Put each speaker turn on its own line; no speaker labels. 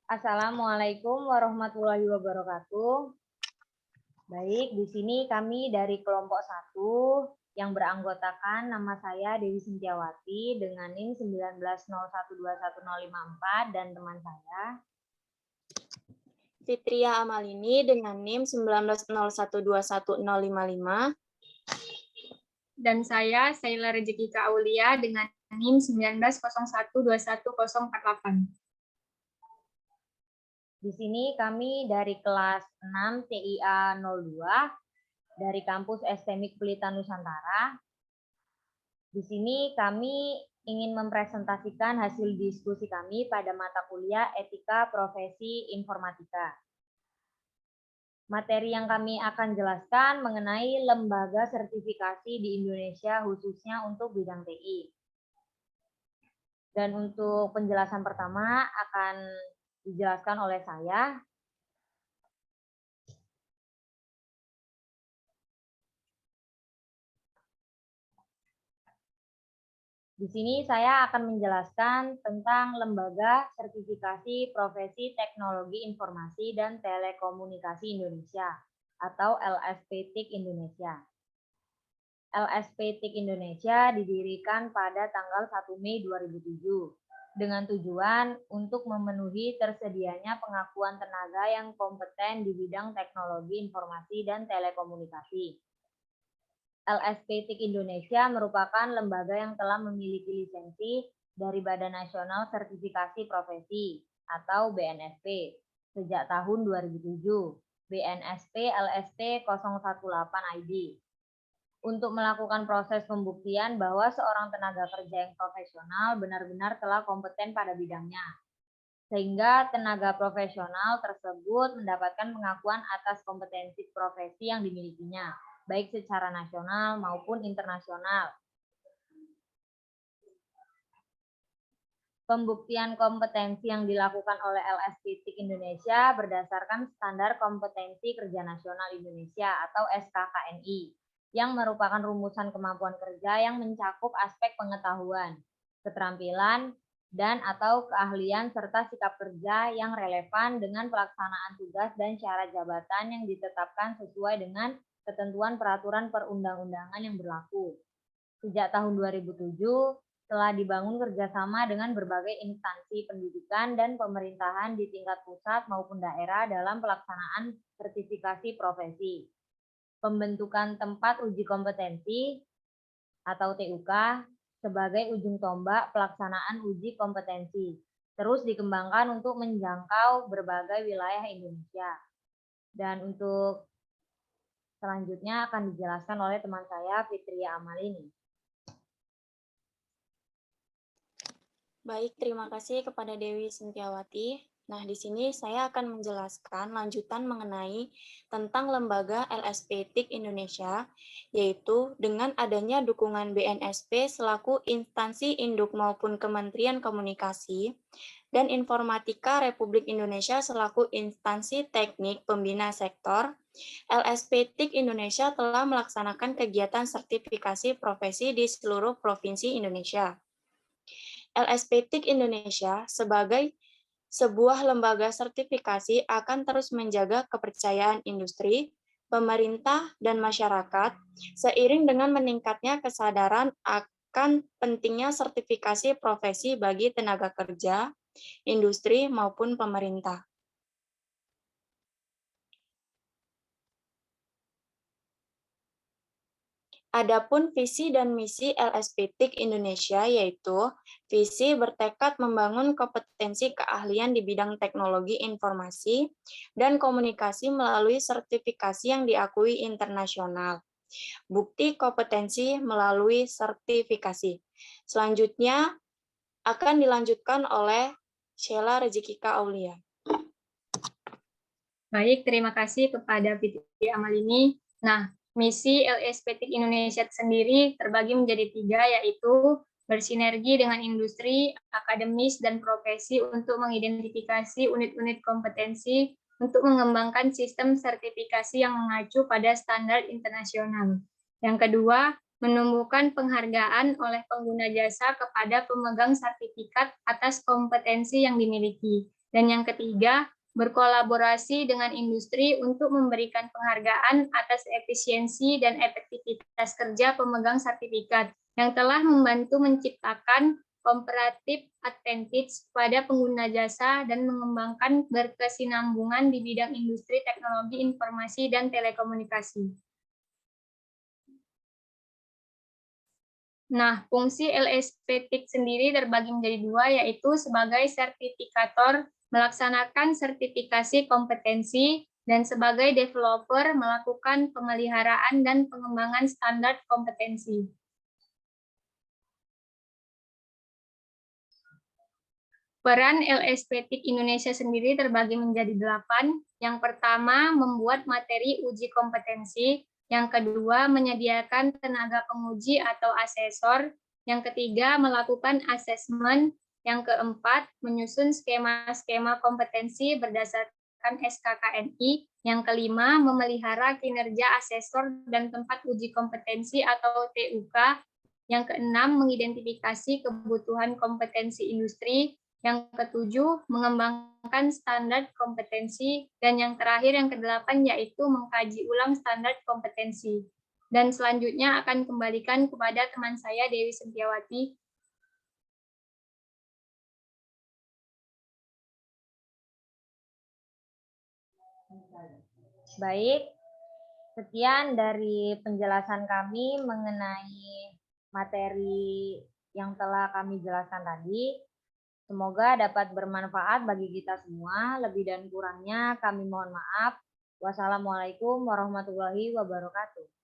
Assalamualaikum warahmatullahi wabarakatuh. Baik, di sini kami dari kelompok 1 yang beranggotakan nama saya Dewi Sintiawati dengan NIM 1901211054 dan teman saya
Fitria Amalini dengan NIM 1901211055.
Dan saya Saila Rezekika Aulia dengan NIM 1901211048.
Di sini kami dari kelas 6 TIA 02 dari kampus STMIK Pelita Nusantara. Di sini kami ingin mempresentasikan hasil diskusi kami pada mata kuliah Etika Profesi Informatika. Materi yang kami akan jelaskan mengenai lembaga sertifikasi di Indonesia khususnya untuk bidang TI. Dan untuk penjelasan pertama akan dijelaskan oleh saya. Di sini saya akan menjelaskan tentang Lembaga Sertifikasi Profesi Teknologi Informasi dan Telekomunikasi Indonesia atau LSP-TIK Indonesia. LSP-TIK Indonesia didirikan pada tanggal 1 Mei 2007 dengan tujuan untuk memenuhi tersedianya pengakuan tenaga yang kompeten di bidang teknologi informasi dan telekomunikasi. LSP-TIK Indonesia merupakan lembaga yang telah memiliki lisensi dari Badan Nasional Sertifikasi Profesi atau BNSP sejak tahun 2007, BNSP LST 018 ID, untuk melakukan proses pembuktian bahwa seorang tenaga kerja yang profesional benar-benar telah kompeten pada bidangnya, sehingga tenaga profesional tersebut mendapatkan pengakuan atas kompetensi profesi yang dimilikinya, baik secara nasional maupun internasional. Pembuktian kompetensi yang dilakukan oleh LSP-TIK Indonesia berdasarkan Standar Kompetensi Kerja Nasional Indonesia atau SKKNI, yang merupakan rumusan kemampuan kerja yang mencakup aspek pengetahuan, keterampilan, dan atau keahlian serta sikap kerja yang relevan dengan pelaksanaan tugas dan syarat jabatan yang ditetapkan sesuai dengan ketentuan peraturan perundang-undangan yang berlaku. Sejak tahun 2007, telah dibangun kerjasama dengan berbagai instansi pendidikan dan pemerintahan di tingkat pusat maupun daerah dalam pelaksanaan sertifikasi profesi. Pembentukan tempat uji kompetensi atau TUK sebagai ujung tombak pelaksanaan uji kompetensi terus dikembangkan untuk menjangkau berbagai wilayah Indonesia. Dan untuk selanjutnya akan dijelaskan oleh teman saya Fitria Amalini.
Baik, terima kasih kepada Dewi Sintiawati. Nah, di sini saya akan menjelaskan lanjutan mengenai tentang lembaga LSP-TIK Indonesia, yaitu dengan adanya dukungan BNSP selaku instansi induk maupun Kementerian Komunikasi dan Informatika Republik Indonesia selaku instansi teknik pembina sektor, LSP-TIK Indonesia telah melaksanakan kegiatan sertifikasi profesi di seluruh provinsi Indonesia. LSP-TIK Indonesia sebagai sebuah lembaga sertifikasi akan terus menjaga kepercayaan industri, pemerintah, dan masyarakat seiring dengan meningkatnya kesadaran akan pentingnya sertifikasi profesi bagi tenaga kerja, industri, maupun pemerintah. Adapun visi dan misi LSP-TIK Indonesia yaitu visi bertekad membangun kompetensi keahlian di bidang teknologi informasi dan komunikasi melalui sertifikasi yang diakui internasional. Bukti kompetensi melalui sertifikasi. Selanjutnya akan dilanjutkan oleh Sheila Rezekika Aulia.
Baik, terima kasih kepada Fitria Amalini. Nah, misi LSP-TIK Indonesia sendiri terbagi menjadi 3, yaitu bersinergi dengan industri, akademis, dan profesi untuk mengidentifikasi unit-unit kompetensi untuk mengembangkan sistem sertifikasi yang mengacu pada standar internasional. Yang kedua, menumbuhkan penghargaan oleh pengguna jasa kepada pemegang sertifikat atas kompetensi yang dimiliki. Dan yang ketiga, berkolaborasi dengan industri untuk memberikan penghargaan atas efisiensi dan efektivitas kerja pemegang sertifikat yang telah membantu menciptakan comparative advantage pada pengguna jasa dan mengembangkan berkesinambungan di bidang industri teknologi informasi dan telekomunikasi. Nah, fungsi LSPTIC sendiri terbagi menjadi dua, yaitu sebagai sertifikator melaksanakan sertifikasi kompetensi dan sebagai developer melakukan pemeliharaan dan pengembangan standar kompetensi. Peran LSPTIC Indonesia sendiri terbagi menjadi 8. Yang pertama, membuat materi uji kompetensi. Yang kedua, menyediakan tenaga penguji atau asesor. Yang ketiga, melakukan asesmen. Yang keempat, menyusun skema-skema kompetensi berdasarkan SKKNI. Yang kelima, memelihara kinerja asesor dan tempat uji kompetensi atau TUK. Yang keenam, mengidentifikasi kebutuhan kompetensi industri. Yang ketujuh, mengembangkan standar kompetensi. Dan yang terakhir, yang kedelapan, yaitu mengkaji ulang standar kompetensi. Dan selanjutnya akan kembalikan kepada teman saya, Dewi Sentiawati.
Baik, sekian dari penjelasan kami mengenai materi yang telah kami jelaskan tadi. Semoga dapat bermanfaat bagi kita semua. Lebih dan kurangnya kami mohon maaf. Wassalamualaikum warahmatullahi wabarakatuh.